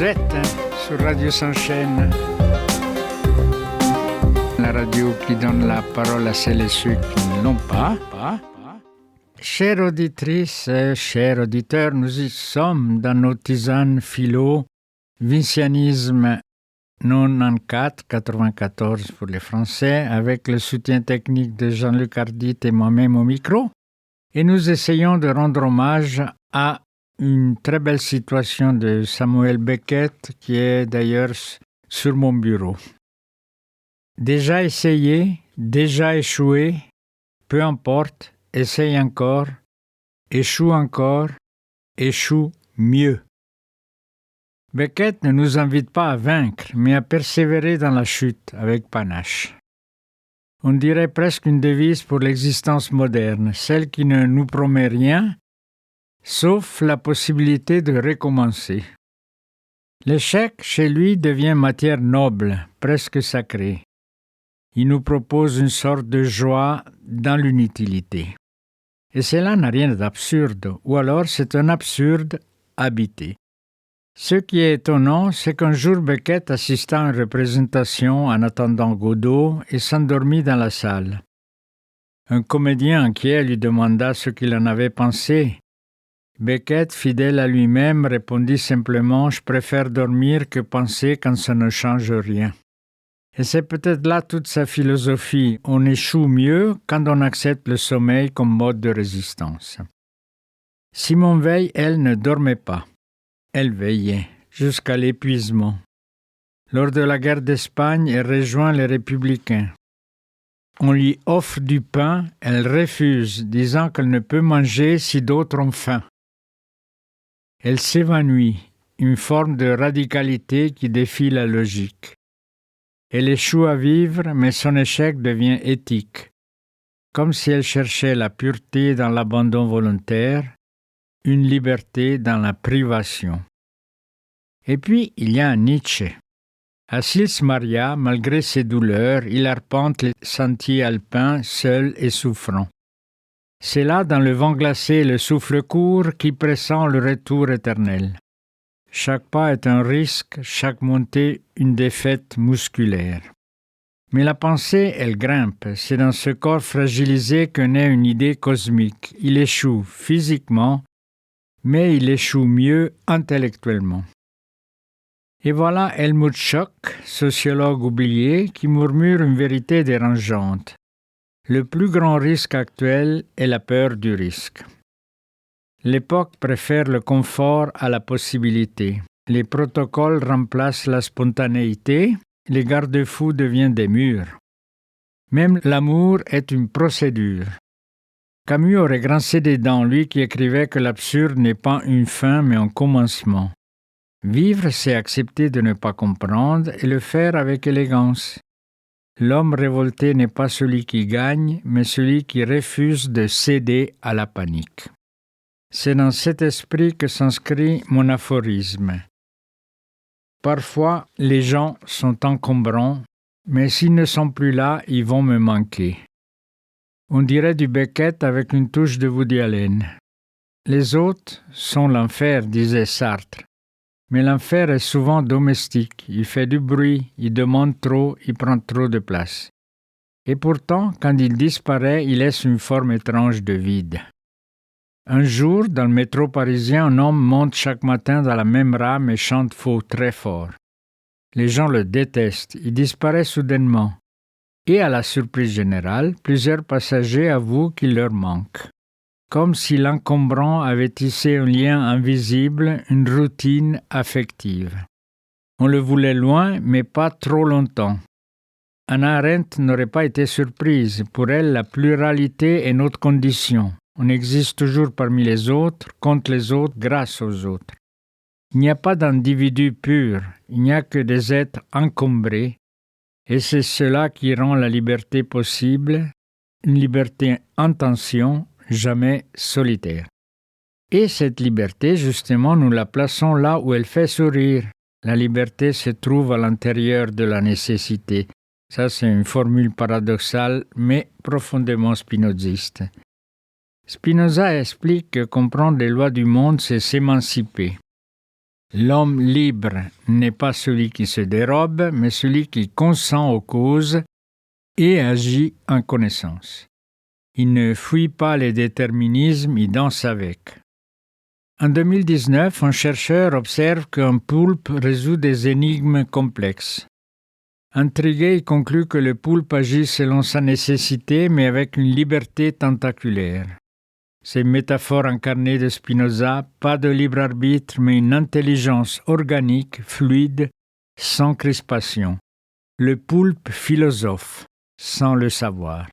Vous êtes sur Radio Sans-Chaîne, la radio qui donne la parole à celles et ceux qui ne l'ont pas. Chères auditrices, chers auditeurs, nous y sommes dans nos tisanes philo, vincianisme 94 pour les Français, avec le soutien technique de Jean-Luc Ardit et moi-même au micro. Et nous essayons de rendre hommage à une très belle citation de Samuel Beckett qui est d'ailleurs sur mon bureau. Déjà essayé, déjà échoué, peu importe, essaye encore, échoue mieux. Beckett ne nous invite pas à vaincre, mais à persévérer dans la chute avec panache. On dirait presque une devise pour l'existence moderne, celle qui ne nous promet rien, sauf la possibilité de recommencer. L'échec, chez lui, devient matière noble, presque sacrée. Il nous propose une sorte de joie dans l'inutilité. Et cela n'a rien d'absurde, ou alors c'est un absurde habité. Ce qui est étonnant, c'est qu'un jour Beckett assista à une représentation en attendant Godot et s'endormit dans la salle. Un comédien inquiet lui demanda ce qu'il en avait pensé. Beckett, fidèle à lui-même, répondit simplement « Je préfère dormir que penser quand ça ne change rien ». Et c'est peut-être là toute sa philosophie. On échoue mieux quand on accepte le sommeil comme mode de résistance. Simone Veil, elle, ne dormait pas. Elle veillait jusqu'à l'épuisement. Lors de la guerre d'Espagne, elle rejoint les Républicains. On lui offre du pain, elle refuse, disant qu'elle ne peut manger si d'autres ont faim. Elle s'évanouit, une forme de radicalité qui défie la logique. Elle échoue à vivre, mais son échec devient éthique, comme si elle cherchait la pureté dans l'abandon volontaire, une liberté dans la privation. Et puis, il y a Nietzsche. À Sils Maria, malgré ses douleurs, il arpente les sentiers alpins, seul et souffrant. C'est là, dans le vent glacé et le souffle court, qui pressent le retour éternel. Chaque pas est un risque, chaque montée une défaite musculaire. Mais la pensée, elle grimpe. C'est dans ce corps fragilisé que naît une idée cosmique. Il échoue physiquement, mais il échoue mieux intellectuellement. Et voilà Helmut Schock, sociologue oublié, qui murmure une vérité dérangeante. Le plus grand risque actuel est la peur du risque. L'époque préfère le confort à la possibilité. Les protocoles remplacent la spontanéité, les garde-fous deviennent des murs. Même l'amour est une procédure. Camus aurait grincé des dents, lui qui écrivait que l'absurde n'est pas une fin mais un commencement. Vivre, c'est accepter de ne pas comprendre et le faire avec élégance. L'homme révolté n'est pas celui qui gagne, mais celui qui refuse de céder à la panique. C'est dans cet esprit que s'inscrit mon aphorisme. Parfois, les gens sont encombrants, mais s'ils ne sont plus là, ils vont me manquer. On dirait du Beckett avec une touche de Woody Allen. Les autres sont l'enfer, disait Sartre. Mais l'enfer est souvent domestique. Il fait du bruit, il demande trop, il prend trop de place. Et pourtant, quand il disparaît, il laisse une forme étrange de vide. Un jour, dans le métro parisien, un homme monte chaque matin dans la même rame et chante faux très fort. Les gens le détestent, il disparaît soudainement. Et à la surprise générale, plusieurs passagers avouent qu'il leur manque. Comme si l'encombrant avait tissé un lien invisible, une routine affective. On le voulait loin, mais pas trop longtemps. Hannah Arendt n'aurait pas été surprise. Pour elle, la pluralité est notre condition. On existe toujours parmi les autres, contre les autres, grâce aux autres. Il n'y a pas d'individus purs, il n'y a que des êtres encombrés, et c'est cela qui rend la liberté possible, une liberté en tension, jamais solitaire. Et cette liberté, justement, nous la plaçons là où elle fait sourire. La liberté se trouve à l'intérieur de la nécessité. Ça, c'est une formule paradoxale, mais profondément spinoziste. Spinoza explique que comprendre les lois du monde, c'est s'émanciper. L'homme libre n'est pas celui qui se dérobe, mais celui qui consent aux causes et agit en connaissance. Il ne fuit pas les déterminismes, il danse avec. En 2019, un chercheur observe qu'un poulpe résout des énigmes complexes. Intrigué, il conclut que le poulpe agit selon sa nécessité, mais avec une liberté tentaculaire. C'est une métaphore incarnée de Spinoza, pas de libre arbitre, mais une intelligence organique, fluide, sans crispation. Le poulpe philosophe, sans le savoir.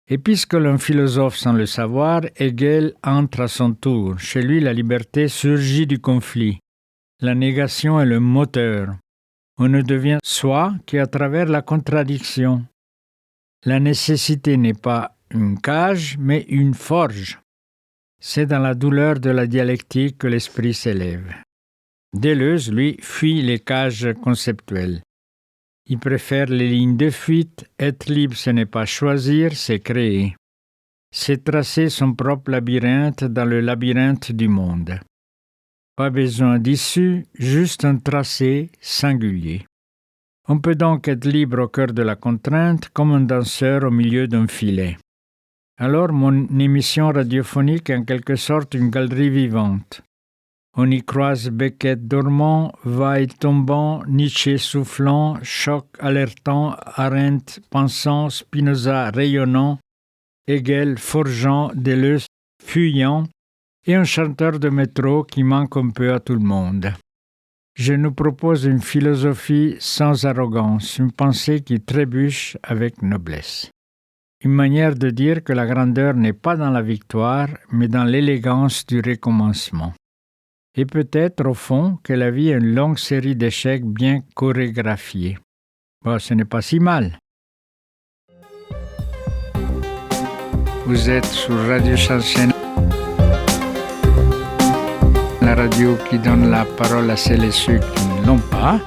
Et puisque l'un philosophe sans le savoir, Hegel entre à son tour. Chez lui, la liberté surgit du conflit. La négation est le moteur. On ne devient soi qu'à travers la contradiction. La nécessité n'est pas une cage, mais une forge. C'est dans la douleur de la dialectique que l'esprit s'élève. Deleuze, lui, fuit les cages conceptuelles. Il préfère les lignes de fuite. Être libre, ce n'est pas choisir, c'est créer. C'est tracer son propre labyrinthe dans le labyrinthe du monde. Pas besoin d'issue, juste un tracé singulier. On peut donc être libre au cœur de la contrainte, comme un danseur au milieu d'un filet. Alors mon émission radiophonique est en quelque sorte une galerie vivante. On y croise Beckett dormant, Weil tombant, Nietzsche soufflant, Schock alertant, Arendt pensant, Spinoza rayonnant, Hegel forgeant, Deleuze fuyant, et un chanteur de métro qui manque un peu à tout le monde. Je nous propose une philosophie sans arrogance, une pensée qui trébuche avec noblesse. Une manière de dire que la grandeur n'est pas dans la victoire, mais dans l'élégance du recommencement. Et peut-être, au fond, que la vie est une longue série d'échecs bien chorégraphiés. Bon, ce n'est pas si mal. Vous êtes sur Radio Shansen, la radio qui donne la parole à celles et ceux qui ne l'ont pas.